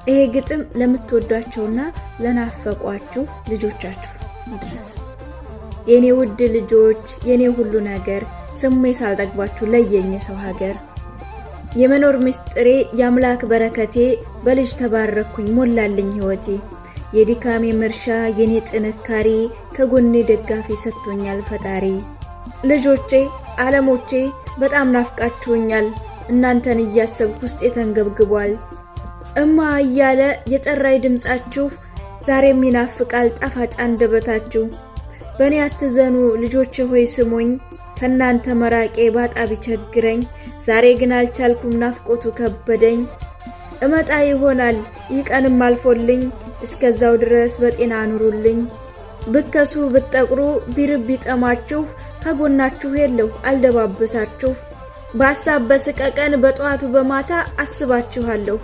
ይሄ ግጥም ለምትወዷቸውና ለናፈቋችሁ ልጆቻችሁ ድረስ። የኔ ውድ ልጆች የኔ ሁሉ ነገር ስሜ ሳልጠግባችሁ ለየኝ ሰው ሀገር። የመኖር ምስጢሬ የአምላክ በረከቴ በልጅ ተባረኩኝ ሞላልኝ ህይወቴ። የድካሜ መርሻ የኔ ጥንካሬ ከጎኔ ደጋፊ ሰጥቶኛል ፈጣሪ። ልጆቼ ዓለሞቼ በጣም ናፍቃችሁኛል እናንተን እያሰብኩ ውስጤ ተንገብግቧል። እማ እያለ የጠራይ ድምጻችሁ ዛሬም ይናፍቃል ጣፋጭ አንደበታችሁ። በኔ አትዘኑ ልጆቼ ሆይ ስሙኝ ከናንተ መራቄ ባጣ ቢቸግረኝ። ዛሬ ግን አልቻልኩም ናፍቆቱ ከበደኝ። እመጣ ይሆናል ይቀንም አልፎልኝ እስከዛው ድረስ በጤና ኑሩልኝ። ብከሱ ብትጠቁሩ ቢርብ ቢጠማችሁ ከጎናችሁ የለው አልደባበሳችሁ። በሐሳብ በስቀቀን በጧቱ በማታ አስባችኋለሁ